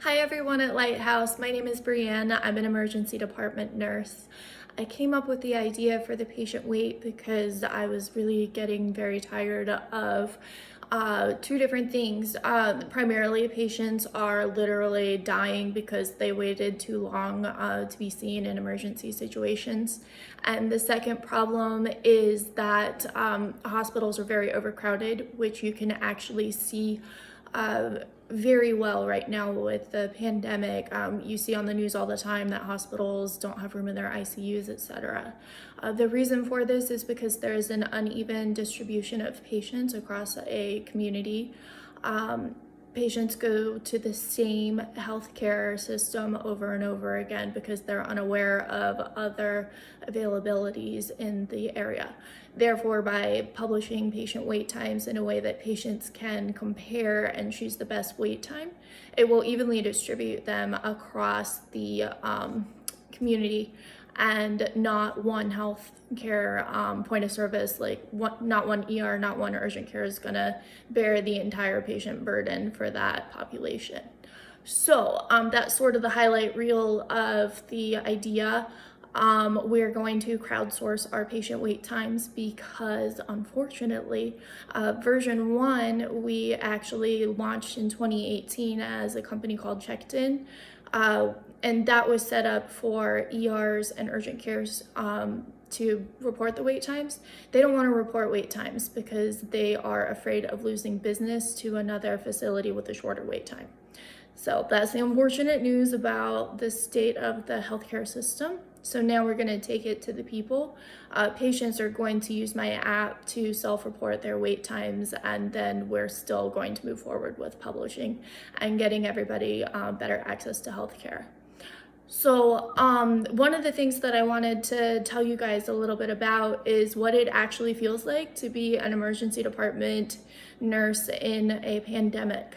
Hi everyone at Lighthouse. My name is Brianna. I'm an emergency department nurse. I came up with the idea for the patient wait because I was really getting very tired of two different things. Primarily, patients are literally dying because they waited too long to be seen in emergency situations. And the second problem is that hospitals are very overcrowded, which you can actually see very well right now with the pandemic. You see on the news all the time that hospitals don't have room in their ICUs, etc. The reason for this is because there is an uneven distribution of patients across a community. Patients go to the same healthcare system over and over again because they're unaware of other availabilities in the area. Therefore, by publishing patient wait times in a way that patients can compare and choose the best wait time, it will evenly distribute them across the community and not one health care point of service, not one ER, not one urgent care is gonna bear the entire patient burden for that population. So that's sort of the highlight reel of the idea. We're going to crowdsource our patient wait times because unfortunately, version 1, we actually launched in 2018 as a company called Checked In. And that was set up for ERs and urgent cares to report the wait times. They don't want to report wait times because they are afraid of losing business to another facility with a shorter wait time. So that's the unfortunate news about the state of the healthcare system. So now we're going to take it to the people. Patients are going to use my app to self-report their wait times, and then we're still going to move forward with publishing and getting everybody better access to healthcare. So one of the things that I wanted to tell you guys a little bit about is what it actually feels like to be an emergency department nurse in a pandemic.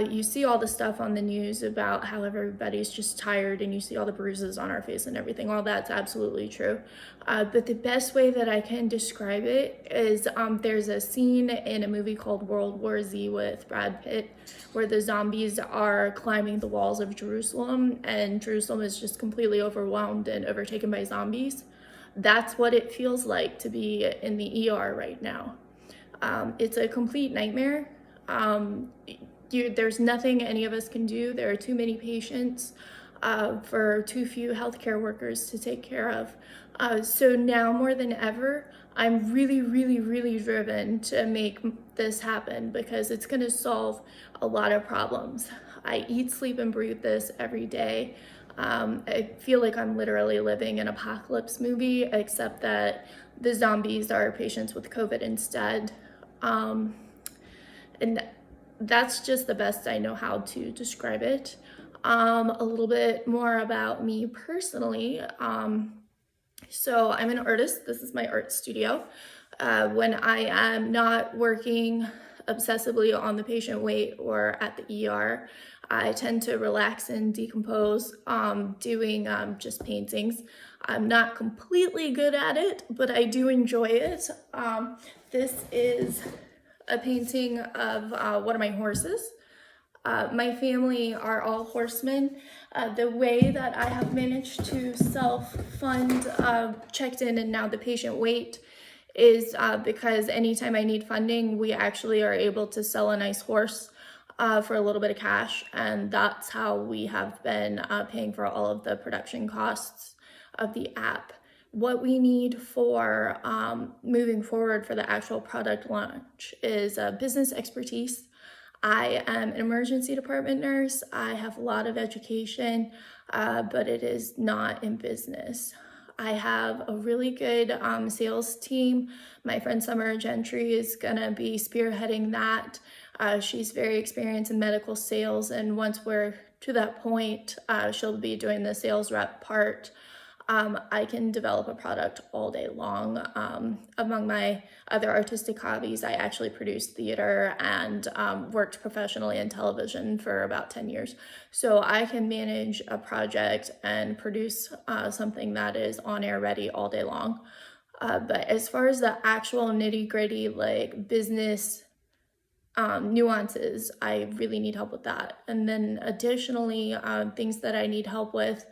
You see all the stuff on the news about how everybody's just tired and you see all the bruises on our face and everything. All that's absolutely true. But the best way that I can describe it is there's a scene in a movie called World War Z with Brad Pitt where the zombies are climbing the walls of Jerusalem and Jerusalem is just completely overwhelmed and overtaken by zombies. That's what it feels like to be in the ER right now. It's a complete nightmare. There's nothing any of us can do. There are too many patients for too few healthcare workers to take care of. So now more than ever, I'm really, really, really driven to make this happen because it's going to solve a lot of problems. I eat, sleep, and breathe this every day. I feel like I'm literally living an apocalypse movie, except that the zombies are patients with COVID instead. And that's just the best I know how to describe it. A little bit more about me personally. So I'm an artist. This is my art studio. When I am not working obsessively on the patient wait or at the ER, I tend to relax and decompose doing just paintings. I'm not completely good at it, but I do enjoy it. This is a painting of one of my horses. My family are all horsemen. The way that I have managed to self-fund Checked In and now the patient wait is because anytime I need funding, we actually are able to sell a nice horse for a little bit of cash. And that's how we have been paying for all of the production costs of the app. What we need for moving forward for the actual product launch is business expertise. I am an emergency department nurse. I have a lot of education, but it is not in business. I have a really good sales team. My friend Summer Gentry is gonna be spearheading that. She's very experienced in medical sales, and once we're to that point, she'll be doing the sales rep part. I can develop a product all day long. Among my other artistic hobbies, I actually produced theater and worked professionally in television for about 10 years. So I can manage a project and produce something that is on air ready all day long. But as far as the actual nitty gritty, like business nuances, I really need help with that. And then additionally, things that I need help with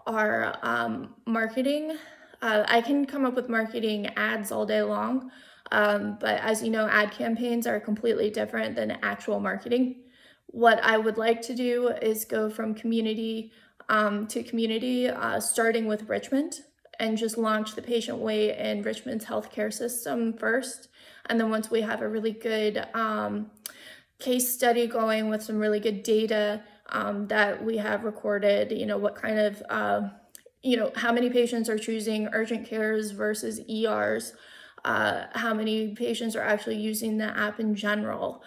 are marketing. I can come up with marketing ads all day long, but as you know, ad campaigns are completely different than actual marketing. What I would like to do is go from community to community, starting with Richmond, and just launch the patient way in Richmond's healthcare system first. And then once we have a really good case study going with some really good data that we have recorded, what kind of, how many patients are choosing urgent cares versus ERs, how many patients are actually using the app in general,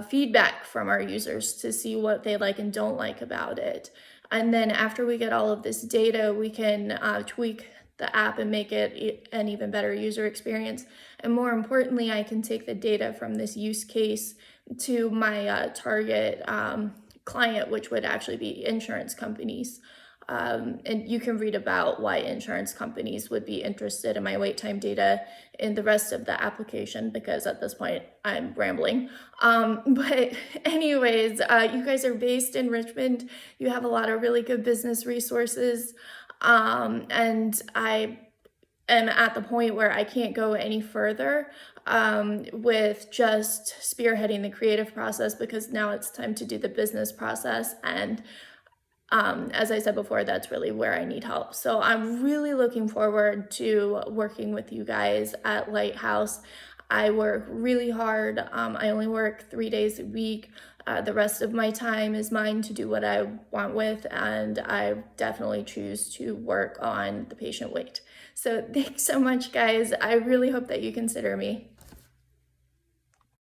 feedback from our users to see what they like and don't like about it. And then after we get all of this data, we can tweak the app and make it an even better user experience. And more importantly, I can take the data from this use case to my target client, which would actually be insurance companies. And you can read about why insurance companies would be interested in my wait time data in the rest of the application, because at this point I'm rambling. But anyways, you guys are based in Richmond. You have a lot of really good business resources. And I am at the point where I can't go any further with just spearheading the creative process, because now it's time to do the business process. And as I said before, that's really where I need help. So I'm really looking forward to working with you guys at Lighthouse. I work really hard. I only work 3 days a week. The rest of my time is mine to do what I want with, and I definitely choose to work on the patient wait. So thanks so much, guys. I really hope that you consider me.